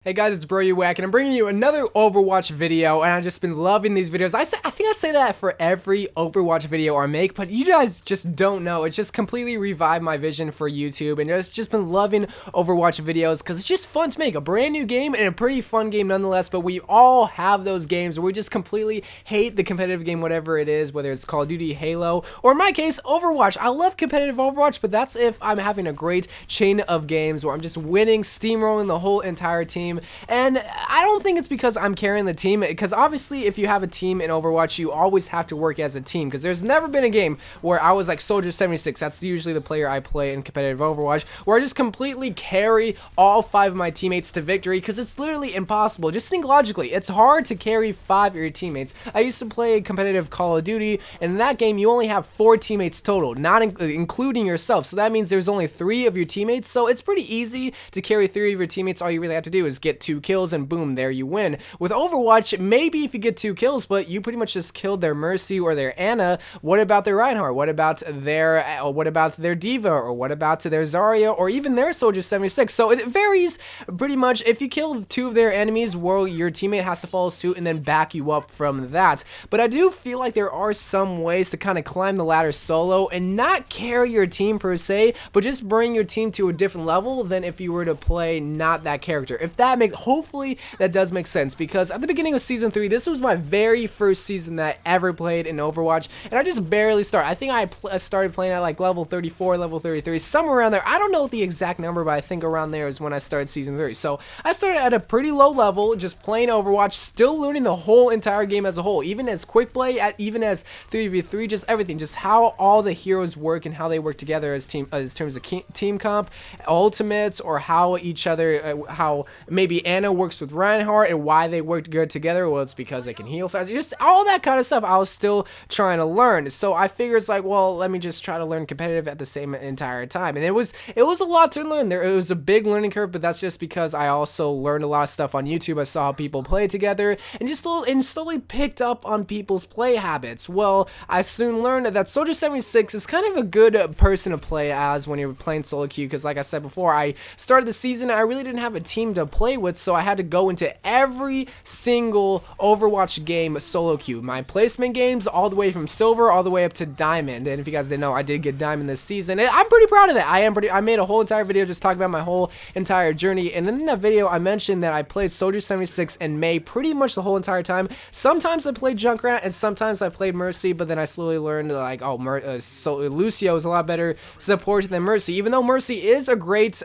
Hey guys, it's WACK, and I'm bringing you another Overwatch video, and I've just been loving these videos. I think I say that for every Overwatch video I make, but you guys just don't know. It just completely revived my vision for YouTube, and I've just been loving Overwatch videos because it's just fun to make. A brand new game and a pretty fun game nonetheless, but we all have those games where we just completely hate the competitive game, whatever it is, whether it's Call of Duty, Halo, or in my case, Overwatch. I love competitive Overwatch, but that's if I'm having a great chain of games where I'm just winning, steamrolling the whole entire team. And I don't think it's because I'm carrying the team, because obviously if you have a team in Overwatch, you always have to work as a team, because there's never been a game where I was like Soldier 76, that's usually the player I play in competitive Overwatch, where I just completely carry all 5 of my teammates to victory, because it's literally impossible. Just think logically, it's hard to carry 5 of your teammates. I used to play competitive Call of Duty, and in that game you only have 4 teammates total, not including yourself, so that means there's only 3 of your teammates, so it's pretty easy to carry 3 of your teammates. All you really have to do is get 2 kills and boom, there you win. With Overwatch, maybe if you get 2 kills, but you pretty much just killed their Mercy or their Ana. What about their Reinhardt? What about their Diva? Or what about their Zarya? Or even their Soldier 76? So it varies pretty much. If you kill 2 of their enemies, well, your teammate has to follow suit and then back you up from that. But I do feel like there are some ways to kind of climb the ladder solo and not carry your team per se, but just bring your team to a different level than if you were to play not that character. If that makes, hopefully that does make sense, because at the beginning of season 3, this was my very first season that I ever played in Overwatch, and I just barely started. I think I started playing at like level 34, level 33, somewhere around there. I don't know the exact number, but I think around there is when I started season 3. So I started at a pretty low level, just playing Overwatch, still learning the whole entire game as a whole, even as quick play, even as 3v3, just everything, just how all the heroes work and how they work together as terms of team comp, ultimates, or how each other, how maybe Ana works with Reinhardt and why they work good together. Well, it's because they can heal fast. Just all that kind of stuff I was still trying to learn. So I figured it's like, well, let me just try to learn competitive at the same entire time. And it was a lot to learn there. It was a big learning curve, but that's just because I also learned a lot of stuff on YouTube. I saw how people play together and just slowly picked up on people's play habits. Well, I soon learned that Soldier 76 is kind of a good person to play as when you're playing solo queue, because like I said before, I started the season and I really didn't have a team to play with, so I had to go into every single Overwatch game solo queue. My placement games all the way from silver all the way up to diamond, and if you guys didn't know, I did get diamond this season, and I'm pretty proud of that. I made a whole entire video just talking about my whole entire journey, and in that video I mentioned that I played Soldier 76 and May pretty much the whole entire time. Sometimes I played Junkrat and sometimes I played Mercy, but then I slowly learned like, oh, Lucio is a lot better support than Mercy. Even though Mercy is a great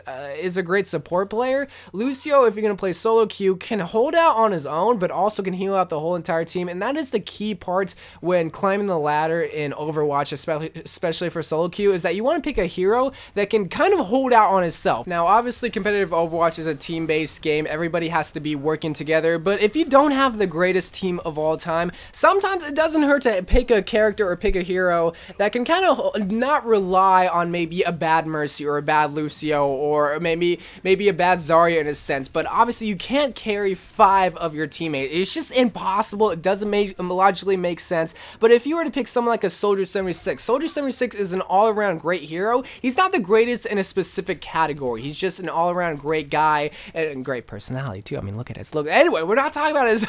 support player, Lucio, if you're gonna play solo queue, can hold out on his own, but also can heal out the whole entire team, and that is the key part when climbing the ladder in Overwatch, especially for solo queue, is that you want to pick a hero that can kind of hold out on himself. Now, obviously, competitive Overwatch is a team-based game. Everybody has to be working together, but if you don't have the greatest team of all time, sometimes it doesn't hurt to pick a character or pick a hero that can kind of not rely on maybe a bad Mercy or a bad Lucio or maybe a bad Zarya in a sense, but obviously you can't carry 5 of your teammates. It's just impossible. It doesn't logically make sense. But if you were to pick someone like a Soldier 76, Soldier 76 is an all-around great hero. He's not the greatest in a specific category. He's just an all-around great guy and great personality too. I mean, look at his look. Anyway, we're not talking about his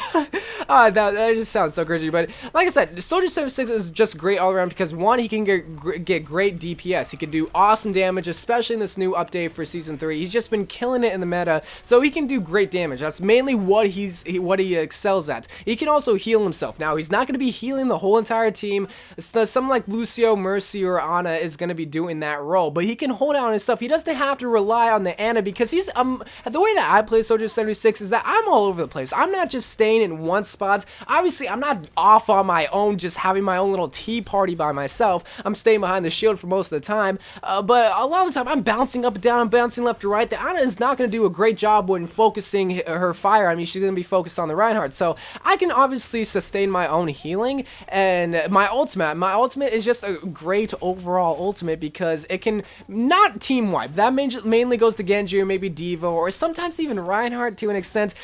that just sounds so crazy, but like I said, Soldier 76 is just great all around because one, he can get great DPS. He can do awesome damage, especially in this new update for season 3. He's just been killing it in the meta, so he can do great damage. That's mainly what he excels at. He can also heal himself. Now, he's not going to be healing the whole entire team. Someone like Lucio, Mercy, or Ana is going to be doing that role, but he can hold out on his stuff. He doesn't have to rely on the Ana, because he's the way that I play Soldier 76 is that I'm all over the place. I'm not just staying in one spot. Obviously, I'm not off on my own, just having my own little tea party by myself. I'm staying behind the shield for most of the time, but a lot of the time I'm bouncing up and down, I'm bouncing left to right. The Ana is not going to do a great job when focusing her fire. I mean, she's going to be focused on the Reinhardt, so I can obviously sustain my own healing, and my ultimate is just a great overall ultimate because it can not team wipe. That mainly goes to Genji or maybe Diva or sometimes even Reinhardt to an extent.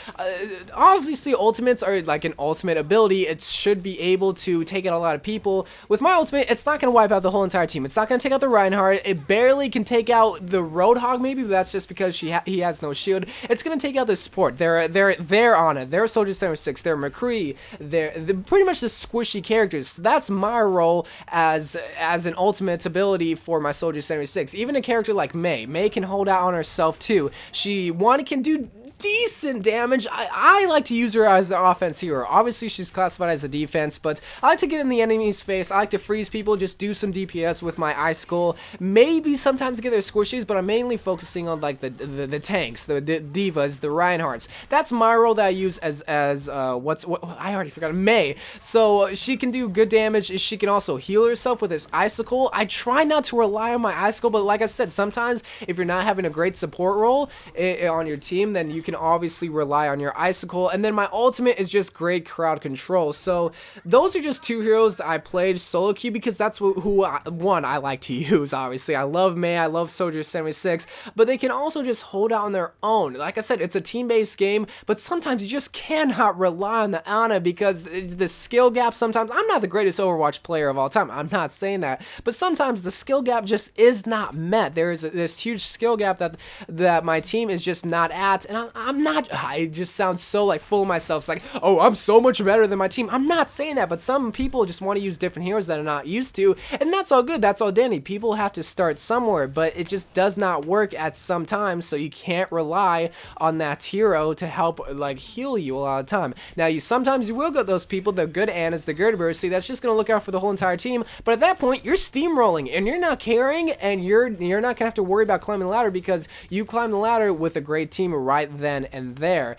Obviously, ultimates are like an ultimate ability. It should be able to take out a lot of people. With my ultimate, it's not going to wipe out the whole entire team. It's not going to take out the Reinhardt. It barely can take out the Roadhog maybe, but that's just because he has no shield. It's going to gonna take out the support. They're on it. They're Soldier 76. They're McCree. They're pretty much the squishy characters. So that's my role as an ultimate ability for my Soldier 76. Even a character like Mei. Mei can hold out on herself too. She can do decent damage. I like to use her as an offense hero. Obviously, she's classified as a defense, but I like to get in the enemy's face. I like to freeze people, just do some DPS with my icicle. Maybe sometimes get their squishies, but I'm mainly focusing on like the tanks, the divas, the Reinhardts. That's my role that I use as I already forgot, Mei. So she can do good damage. She can also heal herself with this icicle. I try not to rely on my icicle, but like I said, sometimes if you're not having a great support role on your team, then you can obviously rely on your icicle. And then my ultimate is just great crowd control. So those are just two heroes that I played solo queue because that's one I like to use. Obviously, I love Mei, I love Soldier 76, but they can also just hold out on their own. Like I said, it's a team-based game, but sometimes you just cannot rely on the Ana because the skill gap sometimes. I'm not the greatest Overwatch player of all time, I'm not saying that, but sometimes the skill gap just is not met. There is this huge skill gap that my team is just not at, and I'm not, I just sound so like full of myself. It's like, oh, I'm so much better than my team. I'm not saying that, but some people just want to use different heroes that are not used to, and that's all good, that's all dandy. People have to start somewhere, but it just does not work at some times, so you can't rely on that hero to help like heal you a lot of the time. Now, sometimes you will get those people, the good Annas, the good Bercy, that's just going to look out for the whole entire team, but at that point, you're steamrolling, and you're not caring, and you're not going to have to worry about climbing the ladder because you climb the ladder with a great team right then and there.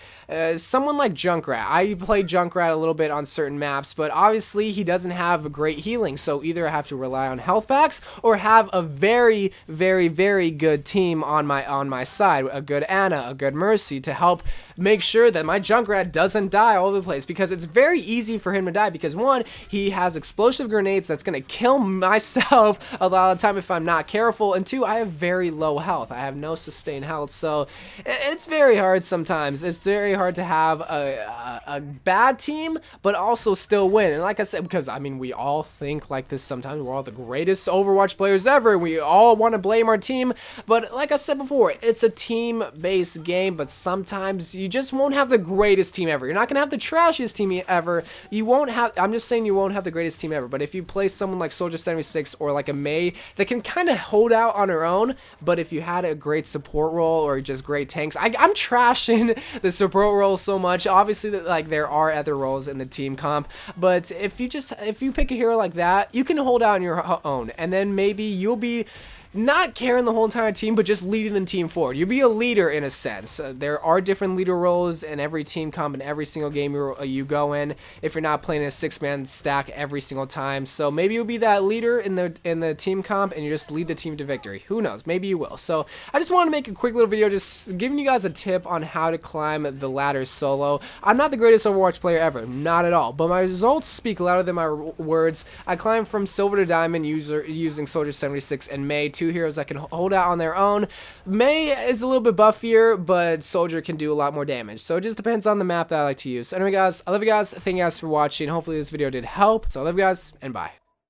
Someone like Junkrat, I play Junkrat a little bit on certain maps, but obviously he doesn't have great healing, so either I have to rely on health packs or have a very, very, very good team on my side, a good Ana, a good Mercy to help make sure that my Junkrat doesn't die all over the place, because it's very easy for him to die because one, he has explosive grenades that's gonna kill myself a lot of the time if I'm not careful, and two, I have very low health. I have no sustained health, so it's very hard sometimes. It's very hard to have a bad team but also still win. And like I said, because I mean we all think like this sometimes, we're all the greatest Overwatch players ever, we all want to blame our team, but like I said before, it's a team based game, but sometimes you just won't have the greatest team ever. You're not gonna have the trashiest team ever. You won't have, I'm just saying, you won't have the greatest team ever, but if you play someone like Soldier 76 or like a Mei that can kind of hold out on her own, but if you had a great support role or just great tanks, I'm trashing the support role so much. Obviously, like there are other roles in the team comp, but if you pick a hero like that, you can hold out on your own, and then maybe you'll be not carrying the whole entire team, but just leading the team forward. You'll be a leader in a sense. There are different leader roles in every team comp in every single game you go in, if you're not playing a 6-man stack every single time. So maybe you'll be that leader in the team comp and you just lead the team to victory. Who knows? Maybe you will. So I just want to make a quick little video just giving you guys a tip on how to climb the ladder solo. I'm not the greatest Overwatch player ever, not at all, but my results speak louder than my words. I climbed from silver to diamond using Soldier 76 and Mei, two heroes that can hold out on their own. Mei is a little bit buffier, but Soldier can do a lot more damage. So it just depends on the map that I like to use. So anyway, guys, I love you guys. Thank you guys for watching. Hopefully this video did help. So I love you guys, and bye.